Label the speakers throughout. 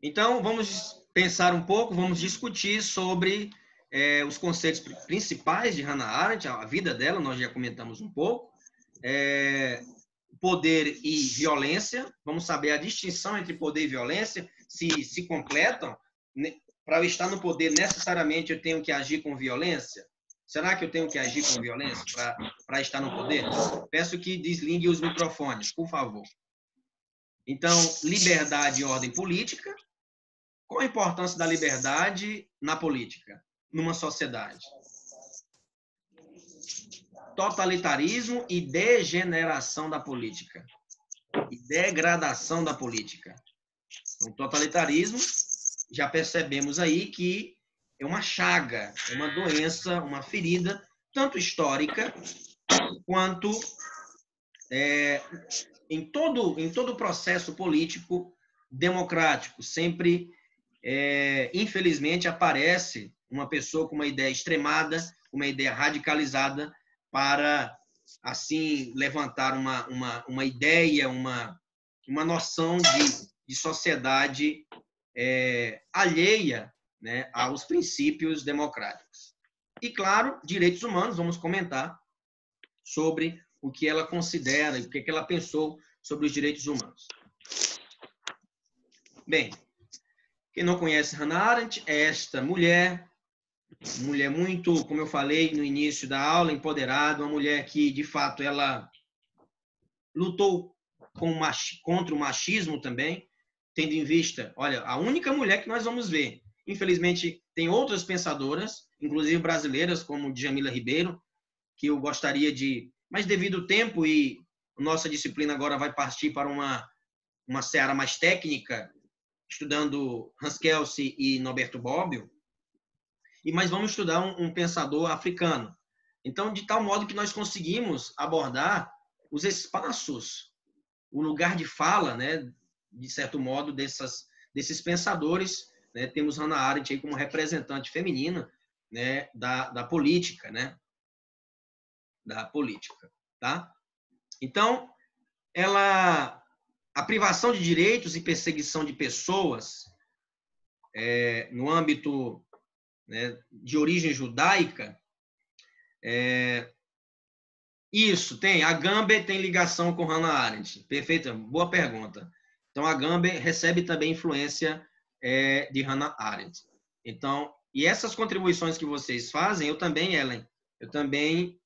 Speaker 1: Então, vamos pensar um pouco, vamos discutir sobre os conceitos principais de Hannah Arendt, a vida dela, nós já comentamos um pouco. Poder e violência, vamos saber a distinção entre poder e violência, se completam. Para eu estar no poder, necessariamente eu tenho que agir com violência? Será que eu tenho que agir com violência para estar no poder? Peço que desligue os microfones, por favor. Então, liberdade e ordem política. Qual a importância da liberdade na política, numa sociedade? Totalitarismo e degeneração da política. E degradação da política. Então, totalitarismo, já percebemos aí que é uma chaga, é uma doença, uma ferida, tanto histórica, quanto em todo o processo político democrático. Sempre, infelizmente, aparece uma pessoa com uma ideia extremada, uma ideia radicalizada, para, assim, levantar uma ideia, uma noção de sociedade alheia, né, aos princípios democráticos. E, claro, direitos humanos, vamos comentar sobre o que ela considera e o que ela pensou sobre os direitos humanos. Bem, quem não conhece Hannah Arendt é esta mulher muito, como eu falei no início da aula, empoderada, uma mulher que, de fato, ela lutou contra o machismo também, tendo em vista, olha, a única mulher que nós vamos ver. Infelizmente, tem outras pensadoras, inclusive brasileiras, como Djamila Ribeiro, que eu gostaria de... Mas devido ao tempo e nossa disciplina agora vai partir para uma seara mais técnica, estudando Hans Kelsen e Norberto Bobbio, mas vamos estudar um pensador africano. Então, de tal modo que nós conseguimos abordar os espaços, o lugar de fala, né, de certo modo, desses pensadores. Né? Temos Hannah Arendt aí como representante feminina, né, da política, né? Da política, tá? Então, a privação de direitos e perseguição de pessoas no âmbito, né, de origem judaica, isso, tem. A Agamben tem ligação com Hannah Arendt. Perfeito, boa pergunta. Então, a Agamben recebe também influência de Hannah Arendt. Então, e essas contribuições que vocês fazem, eu também, Ellen, eu também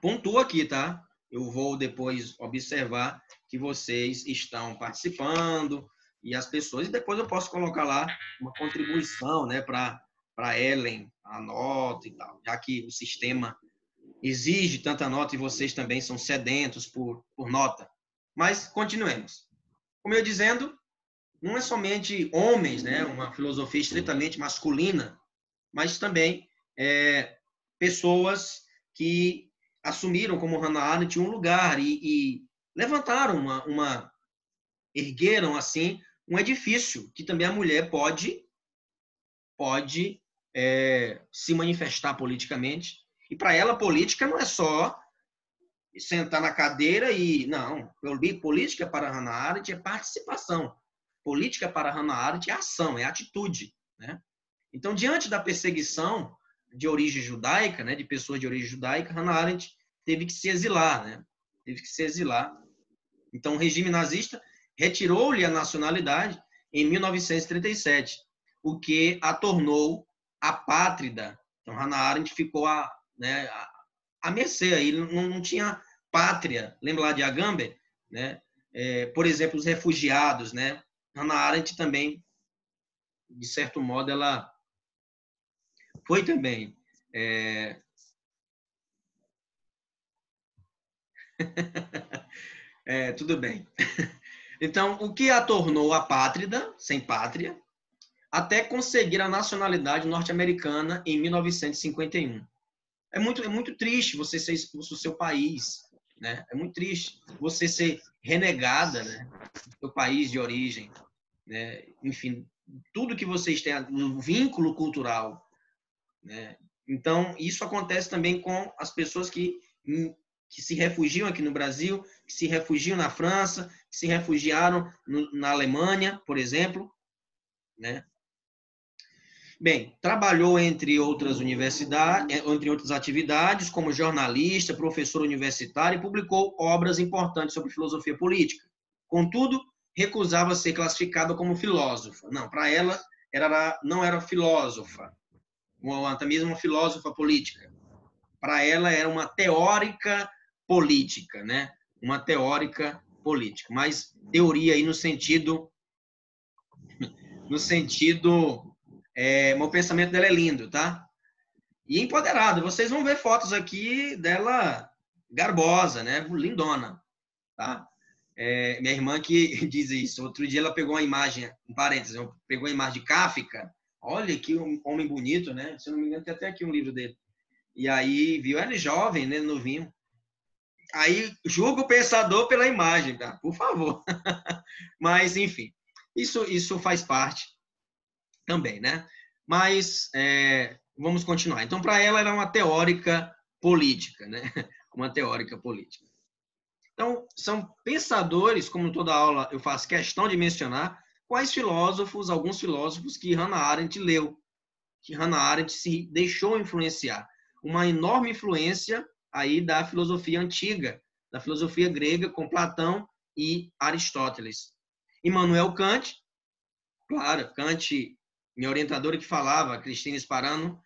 Speaker 1: pontuo aqui, tá? Eu vou depois observar que vocês estão participando e as pessoas, e depois eu posso colocar lá uma contribuição, né, para Ellen, a nota e tal, já que o sistema exige tanta nota e vocês também são sedentos por nota. Mas continuemos. Como eu dizendo, não é somente homens, né, uma filosofia estritamente masculina, mas também pessoas que assumiram, como Hannah Arendt, um lugar e levantaram ergueram assim um edifício que também a mulher pode se manifestar politicamente. E para ela, política não é só sentar na cadeira e... Não, política para Hannah Arendt é participação. Política para Hannah Arendt é ação, é atitude. Né? Então, diante da perseguição de origem judaica, né, de pessoas de origem judaica, Hannah Arendt teve que se exilar. Né? Teve que se exilar. Então, o regime nazista retirou-lhe a nacionalidade em 1937, o que a tornou apátrida. Então, Hannah Arendt ficou a mercê, aí não tinha pátria. Lembra lá de Agamben? Né? Por exemplo, os refugiados. Né? Hannah Arendt também, de certo modo, ela foi também... tudo bem. Então, o que a tornou apátrida, sem pátria, até conseguir a nacionalidade norte-americana em 1951. É muito triste você ser expulso do seu país, né? É muito triste você ser renegada, né, do seu país de origem, né? Enfim, tudo que vocês têm, um vínculo cultural, né? Então, isso acontece também com as pessoas que que se refugiam aqui no Brasil, que se refugiam na França, que se refugiaram na Alemanha, por exemplo, né? Bem, trabalhou entre outras universidades, entre outras atividades, como jornalista, professor universitário, e publicou obras importantes sobre filosofia política. Contudo, recusava ser classificada como filósofa. Não, para ela, não era filósofa, ou até mesmo uma filósofa política. Para ela, era uma teórica política, né? Uma teórica política. Mas teoria aí no sentido o pensamento dela é lindo, tá? E empoderada. Vocês vão ver fotos aqui dela garbosa, né? Lindona, tá? Minha irmã que diz isso. Outro dia ela pegou uma imagem, um parênteses, pegou uma imagem de Kafka. Olha que um homem bonito, né? Se eu não me engano, tem até aqui um livro dele. E aí viu ele jovem, né? Novinho. Aí julga o pensador pela imagem, tá? Por favor. Mas, enfim, isso faz parte também, né? Mas vamos continuar. Então, para ela, era uma teórica política, né? Uma teórica política. Então, são pensadores, como toda aula eu faço questão de mencionar, quais filósofos, alguns filósofos que Hannah Arendt leu, que Hannah Arendt se deixou influenciar. Uma enorme influência aí da filosofia antiga, da filosofia grega, com Platão e Aristóteles. Immanuel Kant, claro, Kant, minha orientadora que falava, Cristina Sparano,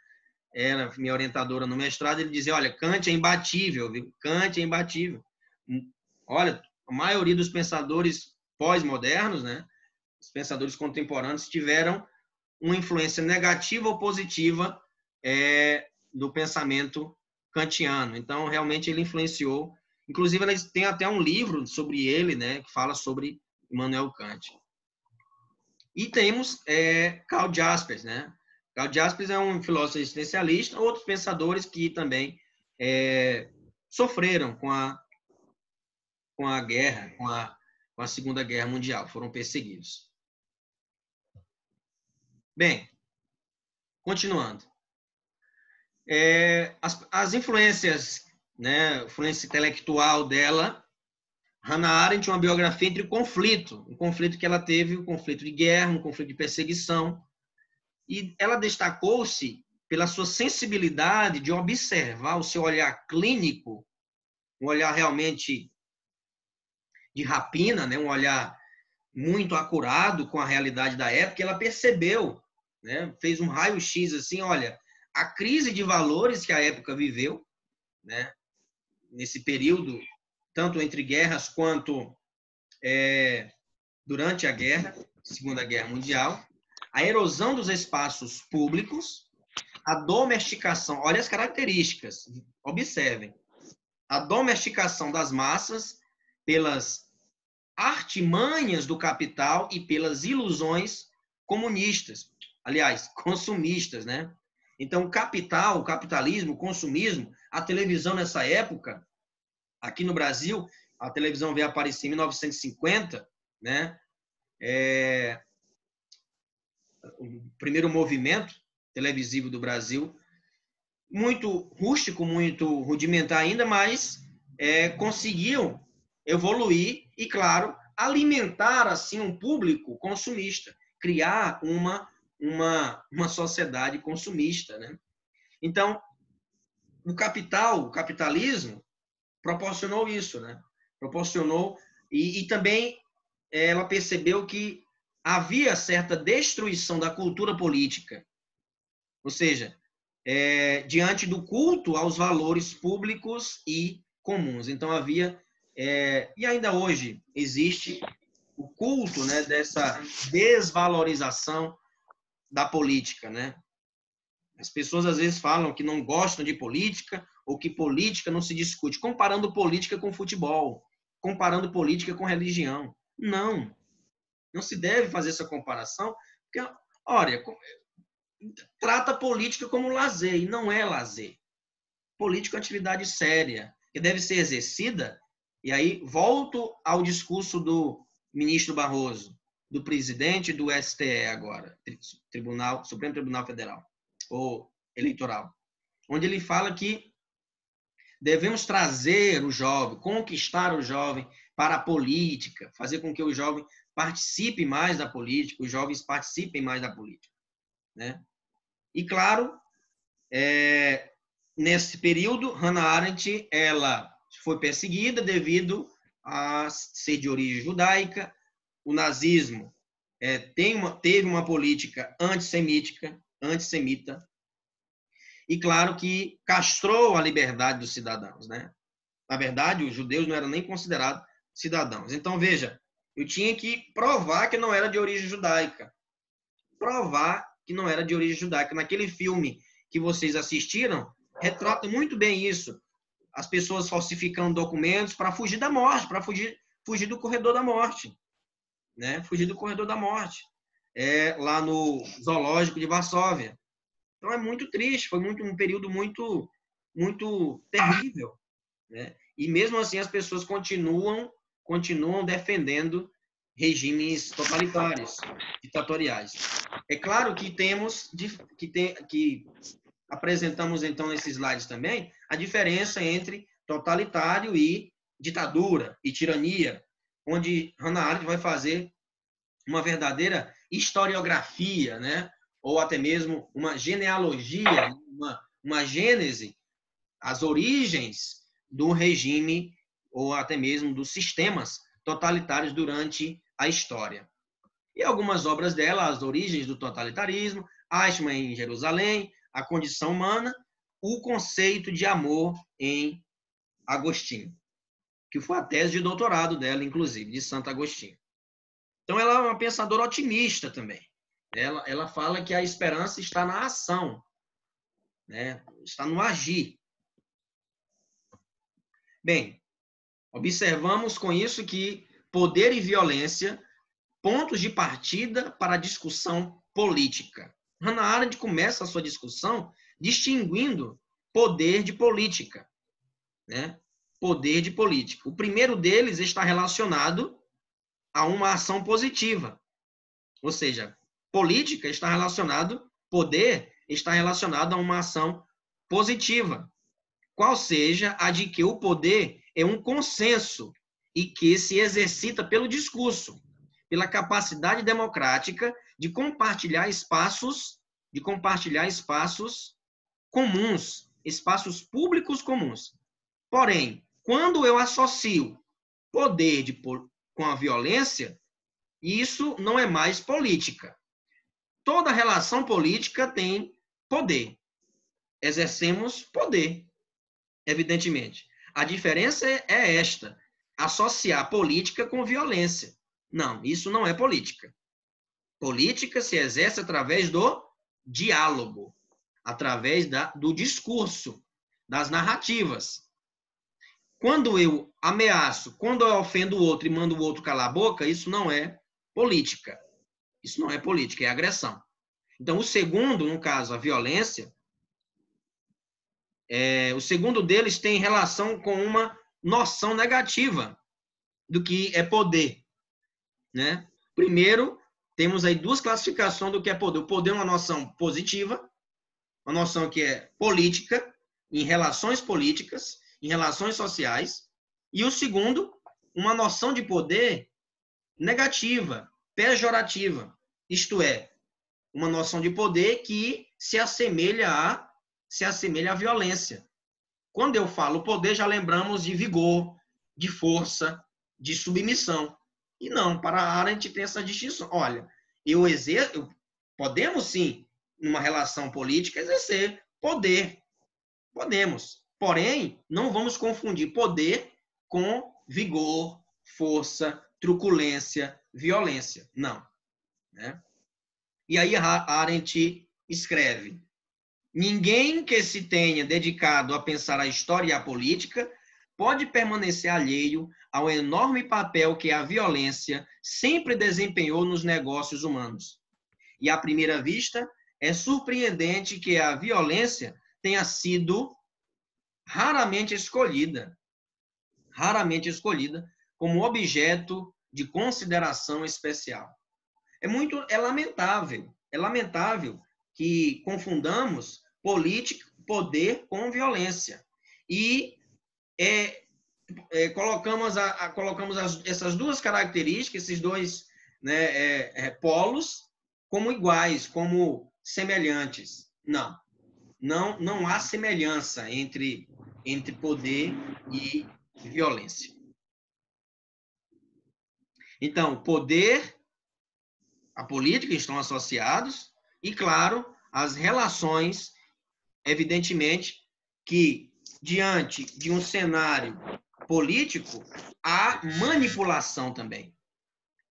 Speaker 1: era minha orientadora no mestrado, ele dizia, olha, Kant é imbatível, viu? Kant é imbatível. Olha, a maioria dos pensadores pós-modernos, né, os pensadores contemporâneos, tiveram uma influência negativa ou positiva do pensamento kantiano. Então, realmente, ele influenciou. Inclusive, eles têm até um livro sobre ele, né, que fala sobre Immanuel Kant. E temos Karl Jaspers, né? Karl Jaspers é um filósofo existencialista, outros pensadores que também sofreram com a guerra, com a Segunda Guerra Mundial, foram perseguidos. Bem, continuando. As influências, né, influência intelectual dela, Hannah Arendt tinha uma biografia entre conflito, um conflito que ela teve, um conflito de guerra, um conflito de perseguição, e ela destacou-se pela sua sensibilidade de observar o seu olhar clínico, um olhar realmente de rapina, né, um olhar muito acurado com a realidade da época, e ela percebeu, né, fez um raio-x assim, olha, a crise de valores que a época viveu, né, nesse período, tanto entre guerras quanto durante a guerra, Segunda Guerra Mundial, a erosão dos espaços públicos, a domesticação, olha as características, observem, a domesticação das massas pelas artimanhas do capital e pelas ilusões comunistas, aliás, consumistas, né? Então, o capital, o capitalismo, o consumismo, a televisão nessa época, aqui no Brasil, a televisão veio aparecer em 1950, né? O primeiro movimento televisivo do Brasil, muito rústico, muito rudimentar ainda, mas conseguiam evoluir e, claro, alimentar assim um público consumista, criar uma sociedade consumista, né? Então, o capitalismo proporcionou isso, né? Proporcionou e também ela percebeu que havia certa destruição da cultura política, ou seja, diante do culto aos valores públicos e comuns. Então havia e ainda hoje existe o culto, né, dessa desvalorização da política, né? As pessoas às vezes falam que não gostam de política ou que política não se discute, comparando política com futebol, comparando política com religião. Não, não se deve fazer essa comparação, porque, olha, trata a política como lazer, e não é lazer. Política é uma atividade séria, que deve ser exercida, e aí volto ao discurso do ministro Barroso, do presidente do STE agora, Supremo Tribunal Federal, ou Eleitoral, onde ele fala que Devemos trazer o jovem, conquistar o jovem para a política, fazer com que o jovem participe mais da política, os jovens participem mais da política, né? E, claro, nesse período, Hannah Arendt ela foi perseguida devido a ser de origem judaica. O nazismo teve uma política antissemita, e, claro, que castrou a liberdade dos cidadãos, né? Na verdade, os judeus não eram nem considerados cidadãos. Então, veja, eu tinha que provar que não era de origem judaica. Provar que não era de origem judaica. Naquele filme que vocês assistiram, retrata muito bem isso. As pessoas falsificando documentos para fugir da morte, para fugir do corredor da morte, né? Fugir do corredor da morte. Lá no zoológico de Varsóvia. Então é muito triste, foi um período muito terrível, né? E mesmo assim as pessoas continuam defendendo regimes totalitários, ditatoriais. É claro que que apresentamos então nesses slides também a diferença entre totalitário e ditadura e tirania, onde Hannah Arendt vai fazer uma verdadeira historiografia, né? Ou até mesmo uma genealogia, uma gênese, as origens do regime ou até mesmo dos sistemas totalitários durante a história. E algumas obras dela, As Origens do Totalitarismo, Eichmann em Jerusalém, A Condição Humana, O Conceito de Amor em Agostinho, que foi a tese de doutorado dela, inclusive, de Santo Agostinho. Então, ela é uma pensadora otimista também. Ela fala que a esperança está na ação, né? Está no agir. Bem, observamos com isso que poder e violência, pontos de partida para a discussão política. Hannah Arendt começa a sua discussão distinguindo poder de política, né? Poder de política. O primeiro deles está relacionado a uma ação positiva, ou seja, política está relacionado, poder está relacionado a uma ação positiva, qual seja a de que o poder é um consenso e que se exercita pelo discurso, pela capacidade democrática de compartilhar espaços comuns, espaços públicos comuns. Porém, quando eu associo poder com a violência, isso não é mais política. Toda relação política tem poder. Exercemos poder, evidentemente. A diferença é esta: associar política com violência. Não, isso não é política. Política se exerce através do diálogo, através do discurso, das narrativas. Quando eu ameaço, quando eu ofendo o outro e mando o outro calar a boca, isso não é política. Isso não é política, é agressão. Então, o segundo, no caso, a violência, o segundo deles tem relação com uma noção negativa do que é poder, né? Primeiro, temos aí duas classificações do que é poder. O poder é uma noção positiva, uma noção que é política, em relações políticas, em relações sociais. E o segundo, uma noção de poder negativa, pejorativa. Isto é, uma noção de poder que se assemelha à violência. Quando eu falo poder, já lembramos de vigor, de força, de submissão. E não, para a Arendt tem essa distinção. Olha, podemos sim, numa relação política, exercer poder. Podemos. Porém, não vamos confundir poder com vigor, força, truculência, violência. Não. Né? E aí a Arendt escreve: ninguém que se tenha dedicado a pensar a história e a política pode permanecer alheio ao enorme papel que a violência sempre desempenhou nos negócios humanos. E, à primeira vista, é surpreendente que a violência tenha sido raramente escolhida como objeto de consideração especial. É lamentável que confundamos poder com violência. E colocamos essas duas características, esses dois, né, polos, como iguais, como semelhantes. Não há semelhança entre poder e violência. Então, poder, a política estão associados e, claro, as relações, evidentemente, que diante de um cenário político, há manipulação também.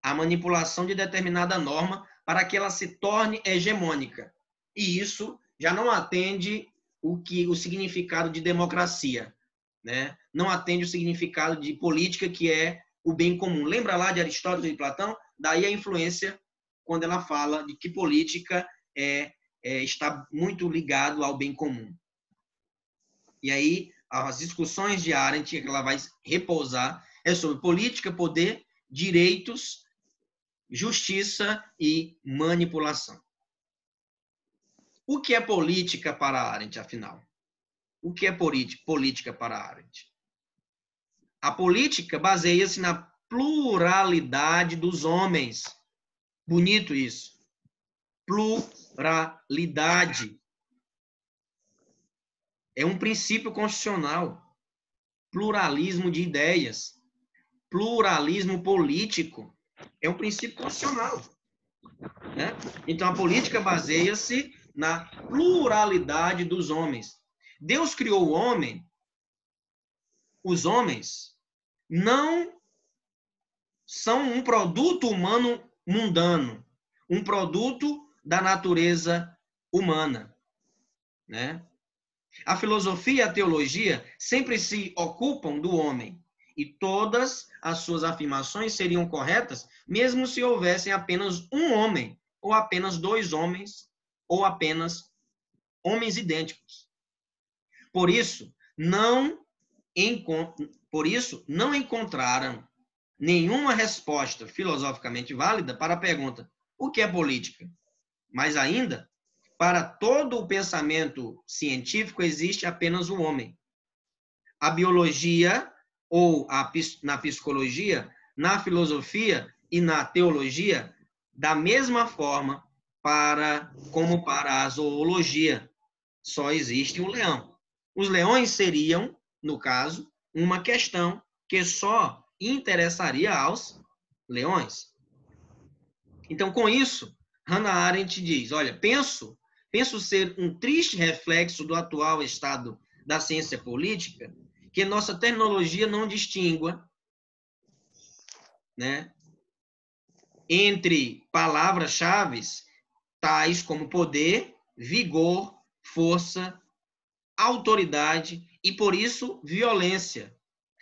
Speaker 1: A manipulação de determinada norma para que ela se torne hegemônica. E isso já não atende o significado de democracia, né? Não atende o significado de política, que é o bem comum. Lembra lá de Aristóteles e Platão? Daí a influência quando ela fala de que política está muito ligado ao bem comum. E aí, as discussões de Arendt, que ela vai repousar, é sobre política, poder, direitos, justiça e manipulação. O que é política para Arendt, afinal? O que é política para Arendt? A política baseia-se na pluralidade dos homens. Bonito isso. Pluralidade. É um princípio constitucional. Pluralismo de ideias. Pluralismo político. É um princípio constitucional. Né? Então, a política baseia-se na pluralidade dos homens. Deus criou o homem. Os homens não são um produto humano mundano, um produto da natureza humana, né? A filosofia e a teologia sempre se ocupam do homem, e todas as suas afirmações seriam corretas, mesmo se houvessem apenas um homem, ou apenas dois homens, ou apenas homens idênticos. Por isso, não encontraram nenhuma resposta filosoficamente válida para a pergunta: o que é política? Mas ainda, para todo o pensamento científico existe apenas o homem. A biologia, ou na psicologia, na filosofia e na teologia, da mesma forma como para a zoologia, só existe um leão. Os leões seriam, no caso, uma questão que só interessaria aos leões. Então, com isso, Hannah Arendt diz, olha, penso ser um triste reflexo do atual estado da ciência política, que nossa terminologia não distingua, né, entre palavras-chave tais como poder, vigor, força, autoridade e, por isso, violência,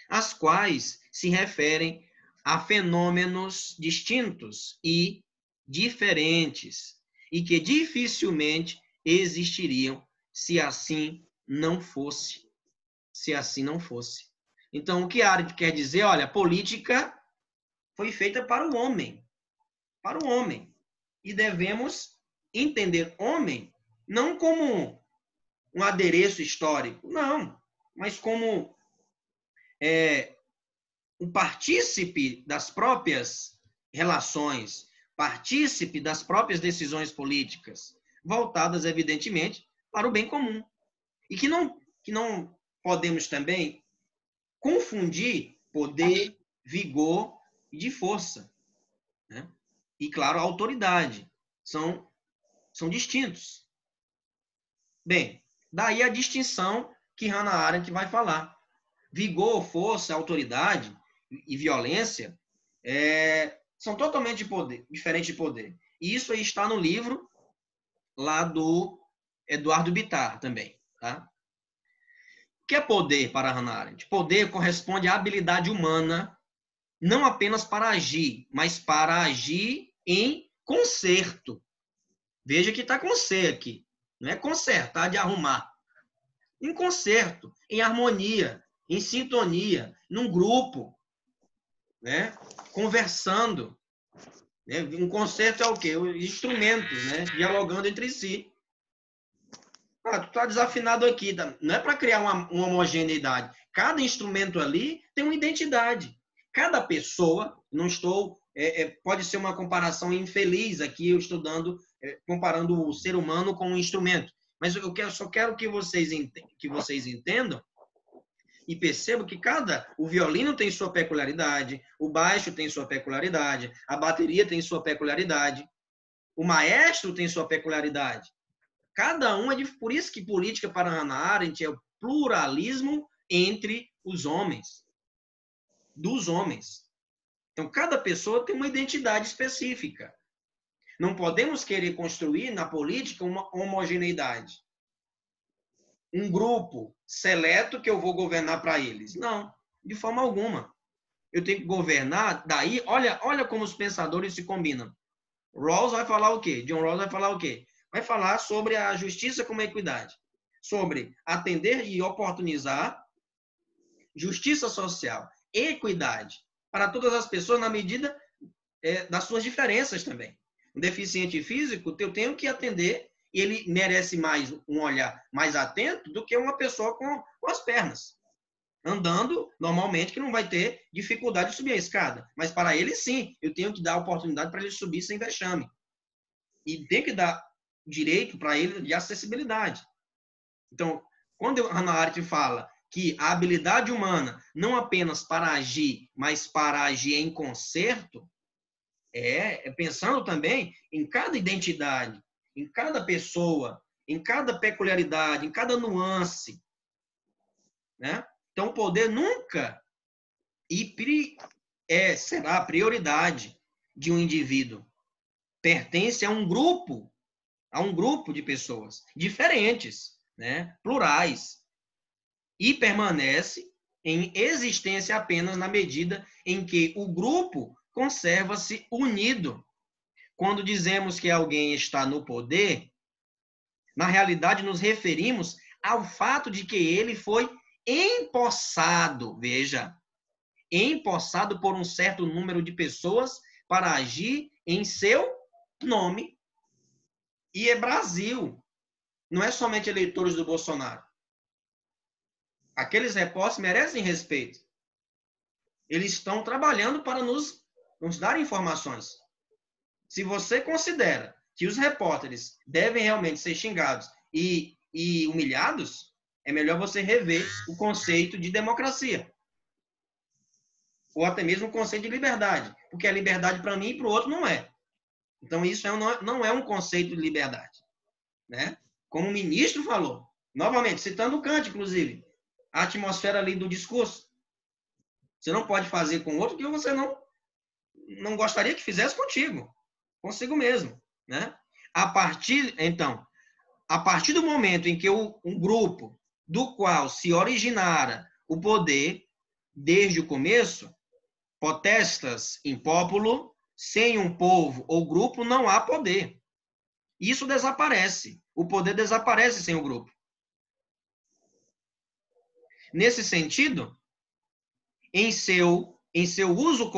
Speaker 1: as quais se referem a fenômenos distintos e diferentes e que dificilmente existiriam se assim não fosse. Se assim não fosse. Então, o que Arendt quer dizer? Olha, a política foi feita para o homem. Para o homem. E devemos entender homem não como um adereço histórico, não, mas como um partícipe das próprias relações, partícipe das próprias decisões políticas, voltadas, evidentemente, para o bem comum. E que não podemos também confundir poder, vigor e de força. Né? E, claro, a autoridade. São distintos. Bem, daí a distinção que Hannah Arendt vai falar. Vigor, força, autoridade e violência são totalmente diferentes de poder. E isso aí está no livro lá do Eduardo Bittar também. Tá? O que é poder para Hannah Arendt? Poder corresponde à habilidade humana não apenas para agir, mas para agir em concerto. Veja que está com C aqui. Não é consertar de arrumar. Em concerto, em harmonia, em sintonia, num grupo, né? Conversando. Né? Um concerto é o quê? Os instrumentos, né? Dialogando entre si. Tu está desafinado aqui. Não é para criar uma homogeneidade. Cada instrumento ali tem uma identidade. Cada pessoa, não estou... pode ser uma comparação infeliz aqui, eu estou comparando o ser humano com um instrumento. Mas só quero que vocês entendam e percebam que o violino tem sua peculiaridade, o baixo tem sua peculiaridade, a bateria tem sua peculiaridade, o maestro tem sua peculiaridade. Cada um por isso que política para Hannah Arendt é o pluralismo entre os homens, dos homens. Então, cada pessoa tem uma identidade específica. Não podemos querer construir na política uma homogeneidade. Um grupo seleto que eu vou governar para eles. Não, de forma alguma. Eu tenho que governar, daí, olha como os pensadores se combinam. Rawls vai falar o quê? John Rawls vai falar o quê? Vai falar sobre a justiça como a equidade. Sobre atender e oportunizar justiça social, equidade, para todas as pessoas na medida das suas diferenças também. Um deficiente físico, eu tenho que atender e ele merece mais um olhar mais atento do que uma pessoa com as pernas. Andando, normalmente, que não vai ter dificuldade de subir a escada. Mas para ele, sim, eu tenho que dar a oportunidade para ele subir sem vexame. E tem que dar direito para ele de acessibilidade. Então, quando Hannah Arendt fala que a habilidade humana, não apenas para agir, mas para agir em concerto, pensando também em cada identidade, em cada pessoa, em cada peculiaridade, em cada nuance. Né? Então, o poder nunca será a prioridade de um indivíduo. Pertence a um grupo de pessoas diferentes, né? Plurais, e permanece em existência apenas na medida em que o grupo conserva-se unido. Quando dizemos que alguém está no poder, na realidade nos referimos ao fato de que ele foi empossado, veja, empossado por um certo número de pessoas para agir em seu nome. E é Brasil, não é somente eleitores do Bolsonaro. Aqueles repórteres merecem respeito. Eles estão trabalhando para nos dar informações. Se você considera que os repórteres devem realmente ser xingados e humilhados, é melhor você rever o conceito de democracia. Ou até mesmo o conceito de liberdade. Porque a liberdade para mim e para o outro não é. Então, isso não é um conceito de liberdade. Né? Como o ministro falou, novamente, citando o Kant, inclusive, a atmosfera ali do discurso. Você não pode fazer com o outro que você não gostaria que fizesse consigo mesmo. Né? A partir do momento em que um grupo do qual se originara o poder, desde o começo, potestas in populo, sem um povo ou grupo, não há poder. Isso desaparece. O poder desaparece sem o grupo. Nesse sentido, em seu uso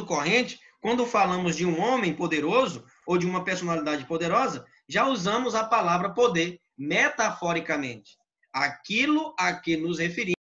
Speaker 1: corrente, quando falamos de um homem poderoso ou de uma personalidade poderosa, já usamos a palavra poder metaforicamente. Aquilo a que nos referimos